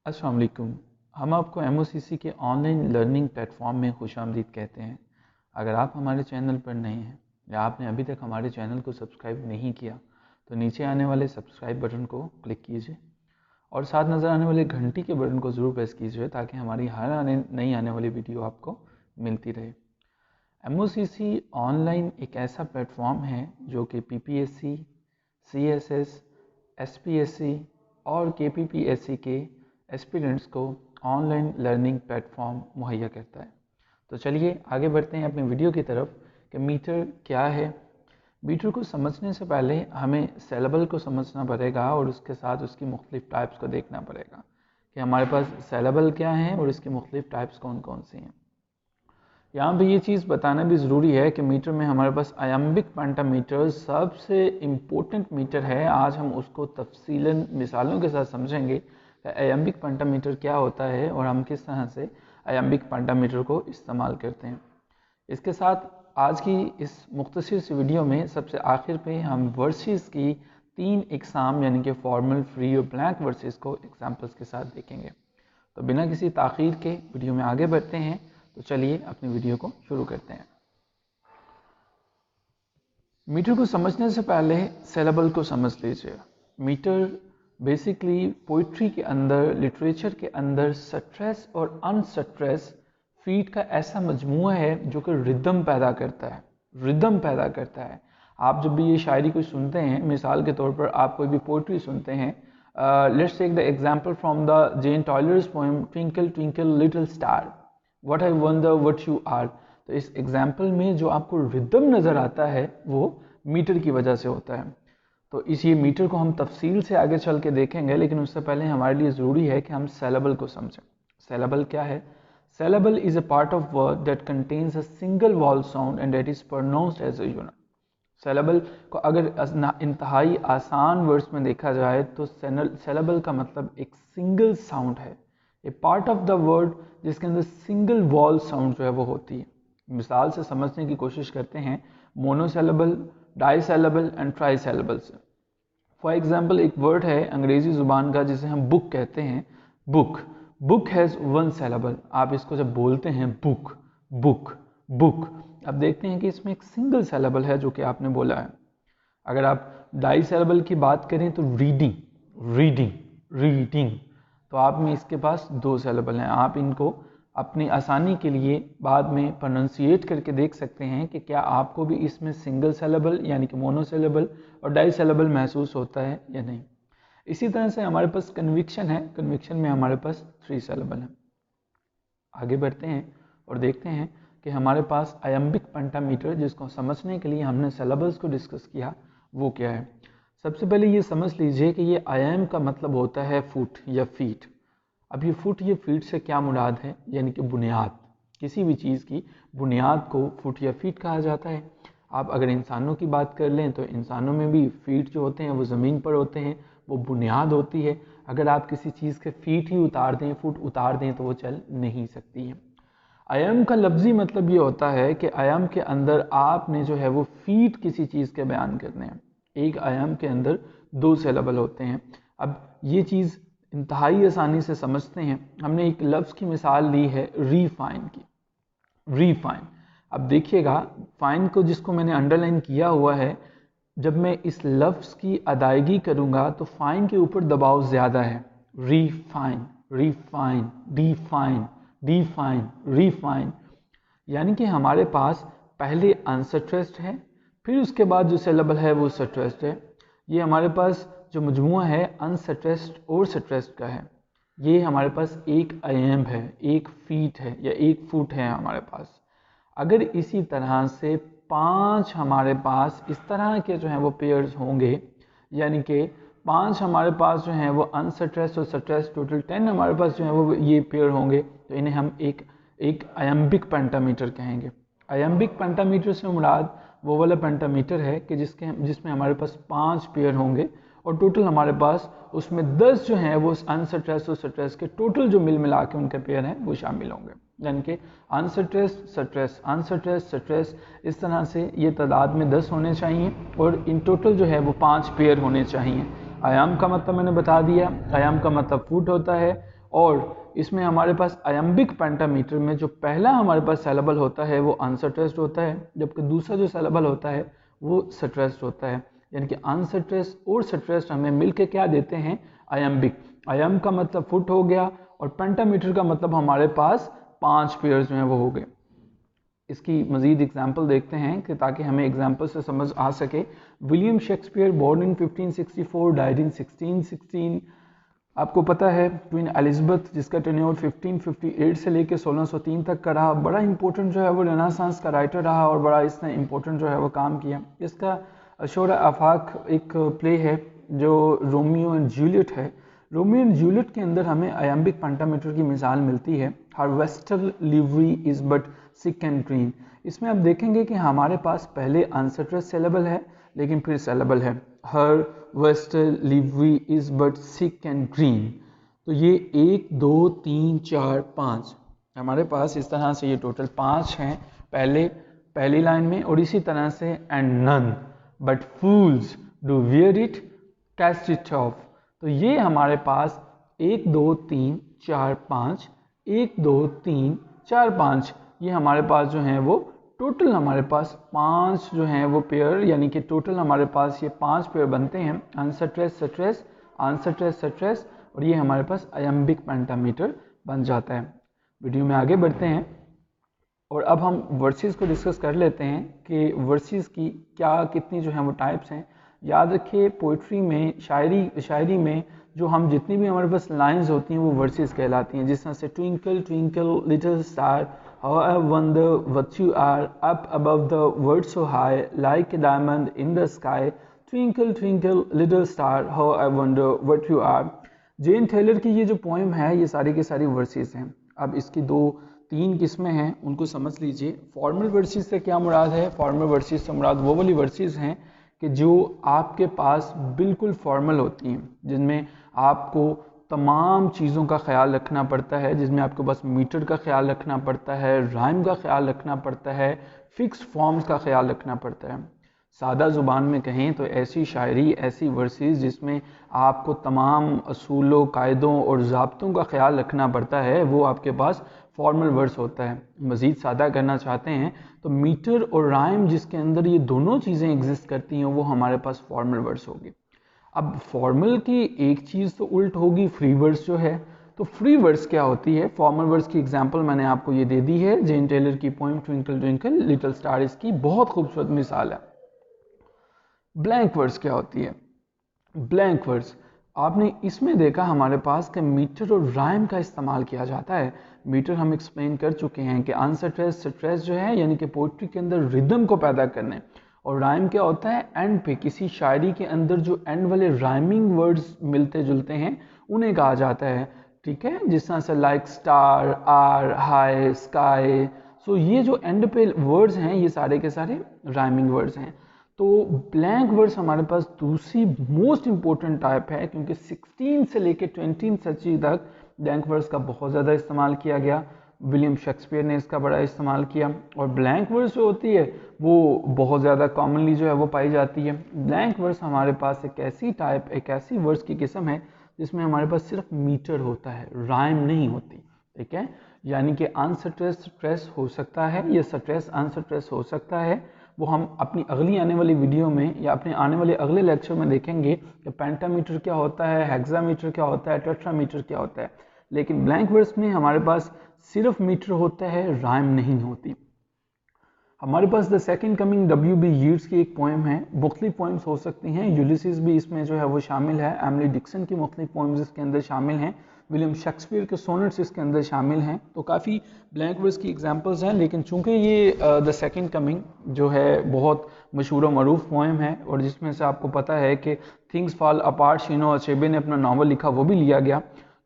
अस्सलाम वालेकुम। हम आपको MOCC के ऑनलाइन लर्निंग प्लेटफॉर्म में खुशामदीद कहते हैं। अगर आप हमारे चैनल पर नए हैं या आपने अभी तक हमारे चैनल को सब्सक्राइब नहीं किया तो नीचे आने वाले सब्सक्राइब बटन को क्लिक कीजिए और साथ नज़र आने वाले घंटी के बटन को ज़रूर प्रेस कीजिए ताकि हमारी हर नई आने वाली वीडियो आपको मिलती रहे। MOCC ऑनलाइन एक ऐसा प्लेटफॉर्म है जो कि PPSC, CSS, SPSC और KPPSC के एस्पिरेंट्स को ऑनलाइन लर्निंग प्लेटफॉर्म मुहैया करता है। तो चलिए आगे बढ़ते हैं अपनी वीडियो की तरफ कि मीटर क्या है। मीटर को समझने से पहले हमें सेलेबल को समझना पड़ेगा और उसके साथ उसकी मुख्तलिफ टाइप्स को देखना पड़ेगा कि हमारे पास सेलेबल क्या है और इसकी मुख्तलिफ टाइप्स कौन कौन सी हैं। यहाँ पे ये चीज़ बताना भी ज़रूरी है कि मीटर में हमारे पास आयम्बिक पेंटामीटर सबसे इम्पोर्टेंट मीटर है। आज हम उसको तफसीलन मिसालों के साथ समझेंगे आयम्बिक पेंटामीटर क्या होता है और हम किस तरह से आयम्बिक पेंटामीटर को इस्तेमाल करते हैं। इसके साथ आज की इस मुख्तसर सी वीडियो में सबसे आखिर पे हम वर्सेस की 3 एग्ज़ाम यानी कि फॉर्मल, फ्री और ब्लैंक वर्सेस को एग्जांपल्स के साथ देखेंगे। तो बिना किसी ताख़ीर के वीडियो में आगे बढ़ते हैं। तो चलिए अपनी वीडियो को शुरू करते हैं। मीटर को समझने से पहले सेलेबल को समझ लीजिए। मीटर बेसिकली पोइट्री के अंदर, लिटरेचर के अंदर स्ट्रेस और अनस्ट्रेस फीट का ऐसा मजमूआ है जो कि रिदम पैदा करता है। रिदम पैदा करता है। आप जब भी ये शायरी को सुनते हैं, मिसाल के तौर पर आप कोई भी पोइट्री सुनते हैं, let's take the example from the Jane Taylor's poem twinkle twinkle little star what I wonder what you are. तो इस एग्जाम्पल में जो आपको रिदम नज़र आता है वो मीटर की वजह से होता है। तो इस ये मीटर को हम तफसील से आगे चल के देखेंगे, लेकिन उससे पहले हमारे लिए ज़रूरी है कि हम सेलेबल को समझें। सेलेबल क्या है? Syllable is a part of word that contains a single vowel sound and that is pronounced as a unit. Syllable को अगर इंतहाई आसान वर्ड्स में देखा जाए तो सेलेबल का मतलब एक सिंगल साउंड है, ए पार्ट ऑफ द वर्ड जिसके अंदर सिंगल वॉल साउंड जो है वो होती है। मिसाल से समझने की कोशिश करते हैं मोनोसेलेबल, डाइसेलेबल एंड ट्राइसेलेबल से। फॉर एग्जाम्पल एक वर्ड है अंग्रेजी ज़ुबान का जिसे हम बुक कहते हैं, बुक। Book has 1 saleable. आप इसको जब बोलते हैं बुक बुक बुक, अब देखते हैं कि इसमें एक सिंगल सेलेबल है जो कि आपने बोला है। अगर आप डाइसेलेबल की बात करें तो रीडिंग रीडिंग रीडिंग, तो आप में इसके पास 2 सेलेबल हैं। आप इनको अपनी आसानी के लिए बाद में प्रोनाउंसिएट करके देख सकते हैं कि क्या आपको भी इसमें सिंगल सेलेबल यानी कि मोनोसेलेबल और डाइसेलेबल महसूस होता है या नहीं। इसी तरह से हमारे पास कन्विक्शन है। कन्विक्शन में हमारे पास 3 सेलेबल हैं। आगे बढ़ते हैं और देखते हैं कि हमारे पास आयम्बिक पेंटामीटर, जिसको समझने के लिए हमने सेलेबल्स को डिस्कस किया, वो क्या है। सबसे पहले ये समझ लीजिए कि ये आयाम का मतलब होता है फुट या फीट। अब ये फुट या फीट से क्या मुराद है, यानी कि बुनियाद। किसी भी चीज़ की बुनियाद को फुट या फीट कहा जाता है। आप अगर इंसानों की बात कर लें तो इंसानों में भी फीट जो होते हैं वो ज़मीन पर होते हैं, वो बुनियाद होती है। अगर आप किसी चीज़ के फीट ही उतार दें, फुट उतार दें, तो वो चल नहीं सकती है। आयाम का लफ्ज़ी मतलब ये होता है कि आयाम के अंदर आपने जो है वो फीट किसी चीज़ के बयान करने हैं। एक आयाम के अंदर 2 सेलेबल होते हैं। अब ये चीज़ इंतहाई आसानी से समझते हैं। हमने एक लफ्ज़ की मिसाल ली है रीफाइन की, रीफाइन। अब देखिएगा फाइन को जिसको मैंने अंडरलाइन किया हुआ है, जब मैं इस लफ्ज़ की अदायगी करूँगा तो फाइन के ऊपर दबाव ज़्यादा है। Refine refine define define refine, यानी कि हमारे पास पहले अनस्ट्रेस्ड है, फिर उसके बाद जो सेलेबल है वो स्ट्रेस्ड है। ये हमारे पास जो मजमुआ है अनस्ट्रेस्ड और स्ट्रेस्ड का है। ये हमारे पास एक आयाम है, एक फीट है या एक फुट है हमारे पास। अगर इसी तरह से 5 हमारे पास इस तरह के जो हैं वो पेयर्स होंगे, यानी कि 5 हमारे पास जो हैं वो अनस्ट्रेस्ड और स्ट्रेस्ड, टोटल 10 हमारे पास जो हैं वो ये पेयर होंगे, तो इन्हें हम एक आयम्बिक पेंटामीटर कहेंगे। आयम्बिक पेंटामीटर से मुराद वो वाला पेंटामीटर है कि जिसमें हमारे पास 5 पेयर होंगे और टोटल हमारे पास उसमें 10 जो हैं वो अनस्ट्रेस्ड और स्ट्रेस्ड के टोटल जो मिला के उनके पेयर हैं वो शामिल होंगे। यानी कि अनस्ट्रेस्ड स्ट्रेस अनस्ट्रेस्ड स्ट्रेस, इस तरह से ये तादाद में 10 होने चाहिए और इन टोटल जो है वो 5 पेयर होने चाहिए। आयाम का मतलब मैंने बता दिया, आयाम का मतलब फुट होता है और इसमें हमारे पास आयम्बिक पेंटामीटर में जो पहला हमारे पास सेलेबल होता है वो अनसट्रेस्ड होता है, जबकि दूसरा जो सेलेबल होता है वो सट्रेस्ड होता है। यानी कि अनसट्रेस्ड और सट्रेस्ड हमें मिलके क्या देते हैं, आयम्बिक। आयम का मतलब फुट हो गया और पेंटामीटर का मतलब हमारे पास 5 पेयर जो हैं वो हो गए। इसकी मज़ीद एग्जाम्पल देखते हैं कि ताकि हमें एग्जाम्पल से समझ आ सके। William Shakespeare born in 1564, died in 1616। आपको पता है क्वीन एलिजाबेथ जिसका टेन्योर 1558 से लेकर 1603 तक का रहा, बड़ा इंपॉर्टेंट जो है वो रेनेसांस का राइटर रहा और बड़ा इसने इंपॉर्टेंट जो है वो काम किया। इसका अशोरा आफाक एक प्ले है जो रोमियो एंड जूलियट है। रोमियो एंड जूलियट के अंदर हमें आयम्बिक पेंटामीटर की मिसाल मिलती है। Her vestal livery is but sick and green. इसमें आप देखेंगे कि हमारे पास पहले अनसट्रेस्ड सेलेबल है लेकिन फिर सेलेबल है, her vestal livery is but sick and green. तो ये 1 2 3 4 5 हमारे पास इस तरह से ये टोटल 5 हैं पहली लाइन में, और इसी तरह से and none but fools do wear it cast it off. तो ये हमारे पास 1 2 3 4 5 1 2 3 4 5 ये हमारे पास जो हैं वो टोटल हमारे पास 5 जो हैं वो पेयर, यानी कि टोटल हमारे पास ये 5 पेयर बनते हैं, अनसट्रेस्ड सट्रेस्ड अनसट्रेस्ड सट्रेस्ड, और ये हमारे पास आयम्बिक पेंटामीटर बन जाता है। वीडियो में आगे बढ़ते हैं और अब हम वर्सेस को डिस्कस कर लेते हैं कि वर्सेस की क्या कितनी जो है वो टाइप्स हैं। याद रखिए पोइट्री में शायरी में जो हम जितनी भी हमारे पास लाइंस होती हैं वो वर्सेस कहलाती हैं। जिस तरह से twinkle twinkle little star, how I wonder what you are up above the world so high, like a diamond in the sky, twinkle twinkle little star, how I wonder what you are। Jane Taylor की ये जो poem है ये सारी की सारी versus हैं। अब इसकी 2-3 किस्में हैं, उनको समझ लीजिए। फॉर्मल वर्सेस से क्या मुराद है? फॉर्मल वर्सेस से मुराद वो वाली वर्सेस हैं कि जो आपके पास बिल्कुल फॉर्मल होती हैं, जिनमें आपको तमाम चीज़ों का ख्याल रखना पड़ता है, जिसमें आपके पास मीटर का ख्याल रखना पड़ता है, राइम का ख्याल रखना पड़ता है, फिक्स फॉर्म्स का ख्याल रखना पड़ता है। सादा ज़ुबान में कहें तो ऐसी शायरी, ऐसी वर्सेस जिसमें आपको तमाम असूलों, कायदों और ज़ाब्तों का ख्याल रखना पड़ता है, वो आपके पास फॉर्मल वर्स होता है। मज़ीद सादा करना चाहते हैं तो मीटर और राइम जिसके अंदर ये दोनों चीज़ें एग्जिस्ट करती हैं वो हमारे पास फॉर्मल वर्स होगी। अब फॉर्मल की एक चीज़ तो उल्ट होगी, फ्री वर्स जो है। तो फ्री वर्स क्या होती है? फॉर्मल वर्स की एग्जांपल मैंने आपको ये दे दी है, जेन टेलर की poem twinkle twinkle little star इसकी बहुत खूबसूरत मिसाल है। ब्लैंक वर्स क्या होती है? ब्लैंक वर्स आपने इसमें देखा हमारे पास कि मीटर और राइम का इस्तेमाल किया जाता है। मीटर हम एक्सप्लेन कर चुके हैं कि अनसट्रेस्ड सट्रेस्ड जो है यानी कि पोइट्री के अंदर रिदम को पैदा करने, और राइम क्या होता है? एंड पे किसी शायरी के अंदर जो एंड वाले राइमिंग वर्ड्स मिलते जुलते हैं उन्हें कहा जाता है। ठीक है, जिस तरह से like star, are, high, sky. So ये जो एंड पे वर्ड्स हैं ये सारे के सारे राइमिंग वर्ड्स हैं। तो ब्लैंक वर्ड्स हमारे पास दूसरी मोस्ट इंपॉर्टेंट टाइप है, क्योंकि 16 से लेकर 20 सदी तक ब्लैंक वर्ड्स का बहुत ज़्यादा इस्तेमाल किया गया। विलियम शेक्सपियर ने इसका बड़ा इस्तेमाल किया, और ब्लैंक वर्स जो होती है वो बहुत ज़्यादा कॉमनली जो है वो पाई जाती है। ब्लैंक वर्स हमारे पास एक ऐसी वर्स की किस्म है जिसमें हमारे पास सिर्फ मीटर होता है, राइम नहीं होती। ठीक है, यानी कि अनसट्रेस स्ट्रेस हो सकता है, ये स्ट्रेस अनसट्रेस हो सकता है। वो हम अपनी अगली आने वाली वीडियो में या अपने आने वाले अगले लेक्चर में देखेंगे कि पेंटामीटर क्या होता है, हेक्सामीटर क्या होता है, टेट्रामीटर क्या होता है। लेकिन ब्लैंक वर्स में हमारे पास सिर्फ मीटर होता है, राइम नहीं होती। हमारे पास the second coming W.B. Yeats की एक पोएम है, मुख्तलिफ पोएम्स हो सकती हैं, यूलिसिस भी इसमें जो है वो शामिल है, एमिली डिक्सन की मुख्तलिफ पोएम्स इसके अंदर शामिल हैं, विलियम शेक्सपियर के सोनेट्स इसके अंदर शामिल हैं। तो काफ़ी ब्लैंक वर्स की एग्जांपल्स हैं, लेकिन चूंकि ये द सेकंड कमिंग जो है बहुत मशहूर और मरूफ पोएम है, और जिसमें से आपको पता है कि things fall apart Shino Achebe ने अपना नावल लिखा, वो भी लिया गया।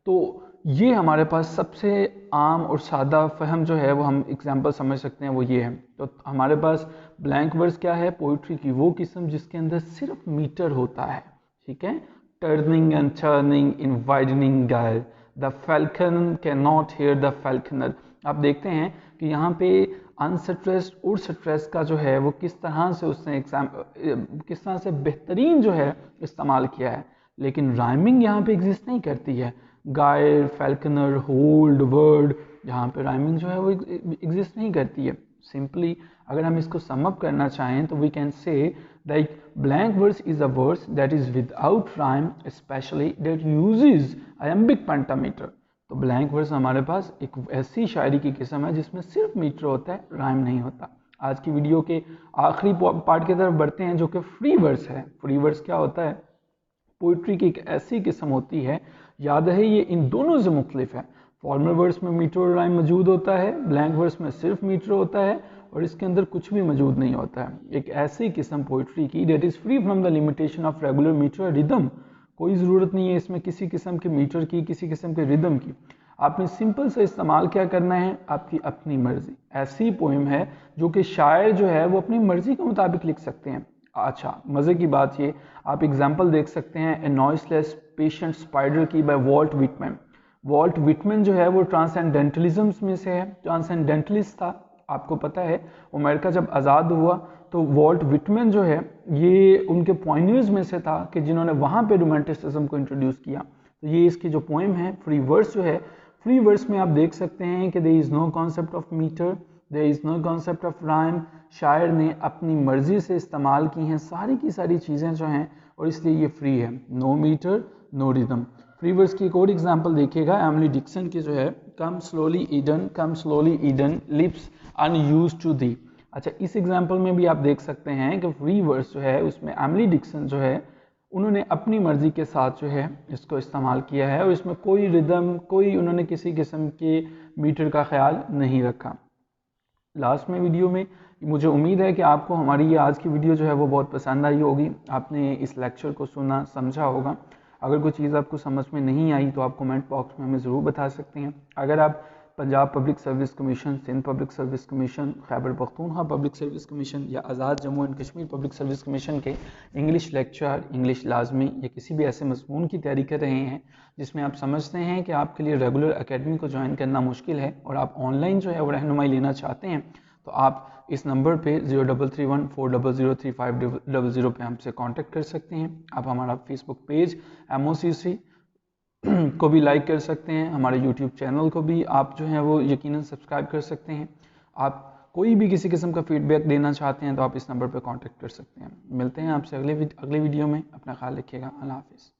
तो ये हमारे पास सबसे आम और सादा फहम जो है वो हम एग्जांपल समझ सकते हैं वो ये है। तो हमारे पास ब्लैंक वर्स क्या है? पोइट्री की वो किस्म जिसके अंदर सिर्फ मीटर होता है। ठीक है, turning and turning in widening gyre, the falcon cannot hear the falconer. आप देखते हैं कि यहाँ पे अनसट्रेस्ड और सट्रेस्ड का जो है वो किस तरह से उसने किस तरह से बेहतरीन जो है इस्तेमाल किया है, लेकिन राइमिंग यहाँ पे एग्जिस्ट नहीं करती है। गायर, फैल्कनर, होल्ड, वर्ड, जहाँ पे राइमिंग जो है वो एग्जिस्ट नहीं करती है। सिंपली अगर हम इसको सम अप करना चाहें तो we can say like blank verse is a verse that is without rhyme specially that uses iambic pentameter. तो ब्लैंक वर्स हमारे पास एक ऐसी शायरी की किस्म है जिसमें सिर्फ मीटर होता है, राइम नहीं होता। आज की वीडियो के आखिरी पार्ट की तरफ बढ़ते हैं जो कि फ्री वर्स है। फ्री वर्स क्या होता है? पोइट्री की एक ऐसी किस्म होती है, याद है ये इन दोनों से मुख्तलिफ है। फॉर्मल वर्स में मीटर और राइम मौजूद होता है, ब्लैंक वर्स में सिर्फ मीटर होता है और इसके अंदर कुछ भी मौजूद नहीं होता है। एक ऐसी किस्म पोइट्री की that is free from the limitation of regular metre rhythm. कोई ज़रूरत नहीं है इसमें किसी किस्म के मीटर की, किसी किस्म के रिदम की। आपने सिंपल से इस्तेमाल क्या करना है? आपकी अपनी मर्जी। ऐसी पोइम है जो कि शायर जो है वो अपनी मर्जी के मुताबिक लिख सकते हैं। अच्छा, मज़े की बात ये, आप एग्जाम्पल देख सकते हैं ए नॉइसलेस पेशेंट स्पाइडर की bye Walt Whitman. Walt Whitman जो है वो ट्रांसेंडेंटलिज्म में से है, ट्रांसेंडेंटलिस्ट था। आपको पता है अमेरिका जब आज़ाद हुआ तो वॉल्ट विटमैन जो है ये उनके पॉइनियर्स में से था कि जिन्होंने वहाँ पे रोमांटिसिज्म को इंट्रोड्यूस किया। तो ये इसकी जो पोइम है फ्री वर्स जो है, फ्री वर्स में आप देख सकते हैं कि there is no concept of metre, there is no concept of rhyme. शायर ने अपनी मर्जी से इस्तेमाल की हैं सारी की सारी चीज़ें जो हैं और इसलिए ये फ्री है। No metre no rhythm. Free verse की एक और एग्जाम्पल देखिएगा एमिली डिक्सन की जो है, come slowly Eden lips unused to thee. अच्छा, इस एग्जाम्पल में भी आप देख सकते हैं कि फ्री वर्स जो है उसमें एमिली डिक्सन जो है उन्होंने अपनी मर्जी के साथ जो है इसको इस्तेमाल किया है और इसमें कोई रिदम, कोई उन्होंने किसी किस्म के मीटर का ख्याल नहीं रखा। लास्ट में वीडियो में मुझे उम्मीद है कि आपको हमारी ये आज की वीडियो जो है वो बहुत पसंद आई होगी। आपने इस लेक्चर को सुना, समझा होगा। अगर कोई चीज़ आपको समझ में नहीं आई तो आप कमेंट बॉक्स में हमें ज़रूर बता सकते हैं। अगर आप Punjab public service commission, Sindh public service commission, Khyber Pakhtunkhwa public service commission या Azad Jammu and Kashmir public service commission के इंग्लिश लेक्चर, इंग्लिश लाजमी या किसी भी ऐसे मज़मून की तैयारी कर रहे हैं जिसमें आप समझते हैं कि आपके लिए रेगुलर एकेडमी को ज्वाइन करना मुश्किल है और आप ऑनलाइन जो है वो रहनुमाई लेना चाहते हैं, तो आप इस नंबर पे 033140035000 पे हमसे कांटेक्ट कर सकते हैं। आप हमारा फेसबुक पेज MOCC को भी लाइक कर सकते हैं। हमारे यूट्यूब चैनल को भी आप जो है वो यकीनन सब्सक्राइब कर सकते हैं। आप कोई भी किसी किस्म का फीडबैक देना चाहते हैं तो आप इस नंबर पर कांटेक्ट कर सकते हैं। मिलते हैं आपसे अगले वीडियो में। अपना ख्याल रखिएगा। अल्लाह हाफिज़।